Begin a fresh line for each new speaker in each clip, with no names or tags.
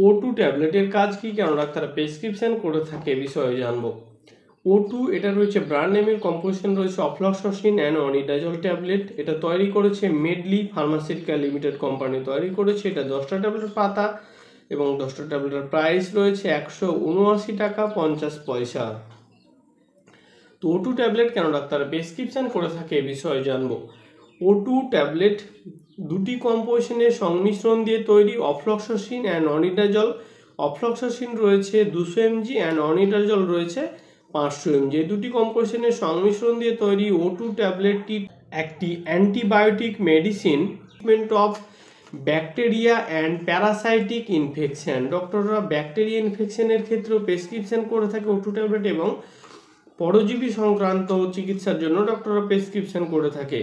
O2 ট্যাবলেটের কাজ কি, কেন ডাক্তাররা প্রেসক্রিপশন করে থাকে এ বিষয়ে জানবো। O2 এটা রয়েছে ব্র্যান্ড নেমের কম্পোজিশন রয়েছে অফ্লক্সাসিন অ্যান্ড অনিডাজল ট্যাবলেট। এটা তৈরি করেছে মেডলি ফার্মাসিউটিক্যাল লিমিটেড কোম্পানি তৈরি করেছে। এটা 10টা ট্যাবলেটের পাতা এবং 10টা ট্যাবলেটের প্রাইস রয়েছে 179 টাকা 50 পয়সা। তো O2 ট্যাবলেট কেন ডাক্তাররা প্রেসক্রিপশন করে থাকে এ বিষয়ে জানবো। O2 ট্যাবলেট দুটি কম্পোজিশনের সংমিশ্রণ দিয়ে তৈরি, অফ্লক্সাসিন অ্যান্ড অনিডাজল। অফ্লক্সাসিন রয়েছে 200 mg অ্যান্ড অনিডাজল রয়েছে 500 mg। এই দুটি কম্পোজিশনের সংমিশ্রণ দিয়ে তৈরি O2 ট্যাবলেটটি একটি antibiotic medicine treatment of bacteria and parasitic infection. ডক্টররা ব্যাকটেরিয়া ইনফেকশনের ক্ষেত্রেও প্রেসক্রিপশন করে থাকে O2 ট্যাবলেট এবং পরজীবী সংক্রান্ত চিকিৎসার জন্য ডক্টররা প্রেসক্রিপশন করে থাকে।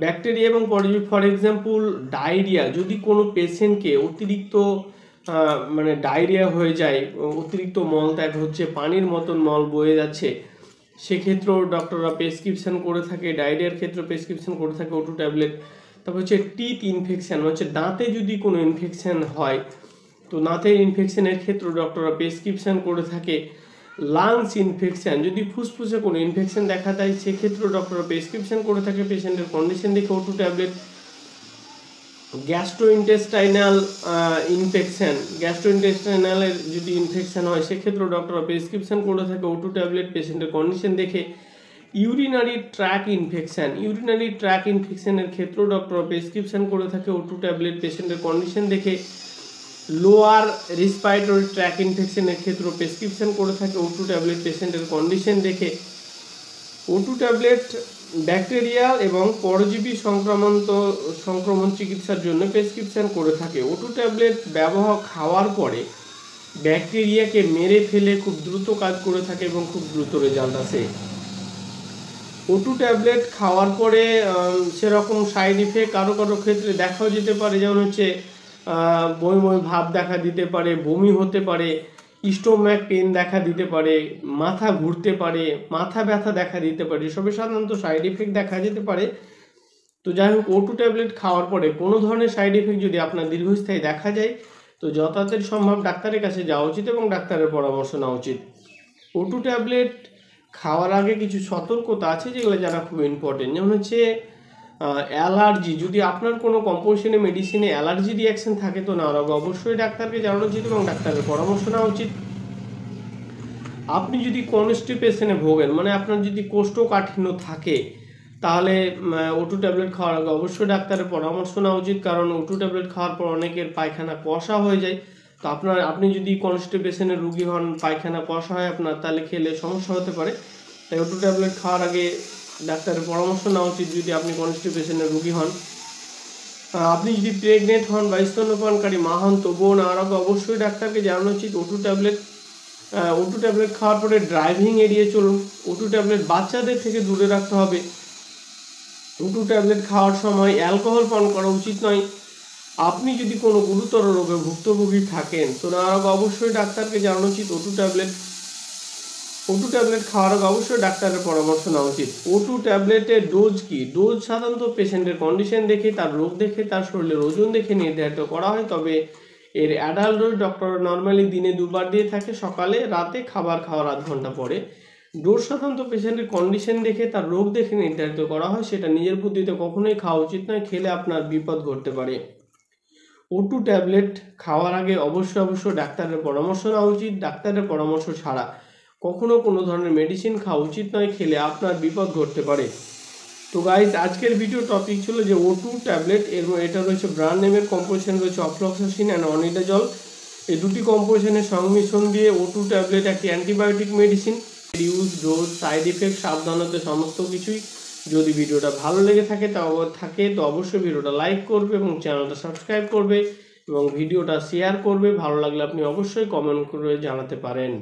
ব্যাকটেরিয়া এবং পরজীবী, ফর এক্সাম্পল ডায়রিয়া, যদি কোনো পেশেন্টকে অতিরিক্ত ডায়রিয়া হয়ে যায়, অতিরিক্ত মল ত্যাগ হচ্ছে, পানির মতন মল বয়ে যাচ্ছে, সেক্ষেত্রেও ডক্টররা প্রেসক্রিপশন করে থাকে। ডায়রিয়ার ক্ষেত্রে প্রেসক্রিপশন করে থাকে O2 ট্যাবলেট। তারপর হচ্ছে টিথ ইনফেকশন, হচ্ছে দাঁতে যদি কোনো ইনফেকশন হয়, তো দাঁতের ইনফেকশনের ক্ষেত্রে ডক্টররা প্রেসক্রিপশন করে থাকে। লাংস ইনফেকশন, যদি ফুসফুসে কোনো ইনফেকশন দেখা দেয়, সেক্ষেত্রেও ডক্টররা প্রেসক্রিপশন করে থাকে পেশেন্টের কন্ডিশন দেখে O2 ট্যাবলেট। গ্যাস্ট্রোইন্টেস্টাইনাল ইনফেকশন, গ্যাস্ট্রোইন্টেস্টাইনালের যদি ইনফেকশন হয়, সেক্ষেত্রেও ডক্টররা প্রেসক্রিপশন করে থাকে O2 ট্যাবলেট পেশেন্টের কন্ডিশন দেখে। Urinary tract infection, urinary tract ইনফেকশনের ক্ষেত্রেও ডক্টররা প্রেসক্রিপশন করে থাকে O2 ট্যাবলেট পেশেন্টের কন্ডিশন দেখে। লোয়ার রেসপিরেটরি ট্র্যাক ইনফেকশনের ক্ষেত্রে প্রেসক্রিপশন করে থাকে O2 ট্যাবলেট পেশেন্টের কন্ডিশন দেখে। O2 ট্যাবলেট ব্যাকটেরিয়াল এবং পরজীবী সংক্রমণ চিকিৎসার জন্য প্রেসক্রিপশন করে থাকে। O2 ট্যাবলেট খাওয়ার পরে ব্যাকটেরিয়াকে মেরে ফেলে খুব দ্রুত কাজ করে থাকে এবং খুব দ্রুত রেজাল্ট আসে। O2 ট্যাবলেট খাওয়ার পরে সেরকম সাইড ইফেক্ট কারো কারো ক্ষেত্রে দেখাও যেতে পারে, যেমন হচ্ছে বমি বমি ভাব দেখা দিতে পারে, বমি হতে পারে, স্টোম্যাক পেন দেখা দিতে পারে, মাথা ঘুরতে পারে, মাথা ব্যথা দেখা দিতে পারে, এসবে সাধারণত সাইড ইফেক্ট দেখা যেতে পারে। তো যাই হোক, O2 ট্যাবলেট খাওয়ার পরে কোনো ধরনের সাইড ইফেক্ট যদি আপনার দীর্ঘস্থায়ী দেখা যায়, তো যথাযথ সম্ভব ডাক্তারের কাছে যাওয়া উচিত এবং ডাক্তারের পরামর্শ নেওয়া উচিত। O2 ট্যাবলেট খাওয়ার আগে কিছু সতর্কতা আছে যেগুলো জানা খুব ইম্পর্টেন্ট, যেমন হচ্ছে অ্যালার্জি, যদি আপনার কোনো কম্পোজিশনে মেডিসিনে অ্যালার্জি রিয়াকশন থাকে, তো নেওয়ার আগে অবশ্যই ডাক্তারকে জানানো উচিত এবং ডাক্তারের পরামর্শ নেওয়া উচিত। আপনি যদি কনস্টিপেশনে ভোগেন, আপনার যদি কোষ্ঠকাঠিন্য থাকে, তাহলে O2 ট্যাবলেট খাওয়ার আগে অবশ্যই ডাক্তারের পরামর্শ নেওয়া উচিত, কারণ O2 ট্যাবলেট খাওয়ার পর অনেকের পায়খানা কষা হয়ে যায়। তো আপনি যদি কনস্টিপেশনের রুগী হন, পায়খানা কষা হয় আপনার, তাহলে খেলে সমস্যা হতে পারে। তাই O2 ট্যাবলেট খাওয়ার আগে ডাক্তারের পরামর্শ নেওয়া উচিত যদি আপনি কনস্টিপেশনের রুগী হন। আপনি যদি প্রেগনেন্ট হন বা স্তন্যপানকারী মা হন, তবুও নেওয়ার আগে অবশ্যই ডাক্তারকে জানানো উচিত। O2 ট্যাবলেট খাওয়ার পরে ড্রাইভিং এড়িয়ে চলুন। O2 ট্যাবলেট বাচ্চাদের থেকে দূরে রাখতে হবে। O2 ট্যাবলেট খাওয়ার সময় অ্যালকোহল পান করা উচিত নয়। আপনি যদি কোনো গুরুতর রোগে ভুক্তভোগী থাকেন, তো নেওয়ার আগে অবশ্যই ডাক্তারকে জানানো উচিত। O2 ট্যাবলেট খাওয়ার আগে অবশ্যই ডাক্তারের পরামর্শ নেওয়া উচিত। O2 ট্যাবলেটের ডোজ কি? ডোজ সাধারণত পেশেন্টের কন্ডিশন দেখে, তার রোগ দেখে, তার শরীরের ওজন দেখে নির্ধারিত করা হয়। তবে এর অ্যাডাল্ট ডোজ ডক্টর নর্মালি দিনে 2বার দিয়ে থাকে, সকালে রাতে, খাবার খাওয়ার আধ ঘন্টা পরে। ডোজ সাধারণত পেশেন্টের কন্ডিশন দেখে, তার রোগ দেখে নির্ধারিত করা হয়। সেটা নিজের বুদ্ধিতে কখনোই খাওয়া উচিত নয়, খেলে আপনার বিপদ ঘটতে পারে। O2 ট্যাবলেট খাওয়ার আগে অবশ্যই ডাক্তারের পরামর্শ নেওয়া উচিত। ডাক্তারের পরামর্শ ছাড়া কখনো কোনো ধরনের মেডিসিন খাওয়া উচিত নয়, খেলে আপনার বিপদ ঘটতে পারে। তো গাইজ, আজকের ভিডিও টপিক ছিল যে O2 ট্যাবলেট, এটা রয়েছে ব্র্যান্ড নেমের কম্পোজিশন রয়েছে অফ্লক্সাসিন অ্যান্ড অনিডাজল। এই দুটি কম্পোজিশনের সংমিশ্রণ দিয়ে O2 ট্যাবলেট একটি antibiotic medicine. Use, dose, side effect, সাবধানতা সমস্ত কিছুই। যদি ভিডিওটা ভালো লেগে থাকে তো অবশ্যই ভিডিওটা লাইক করবে এবং চ্যানেলটা সাবস্ক্রাইব করবে এবং ভিডিওটা শেয়ার করবে। ভালো লাগলে আপনি অবশ্যই কমেন্ট করে জানাতে পারেন।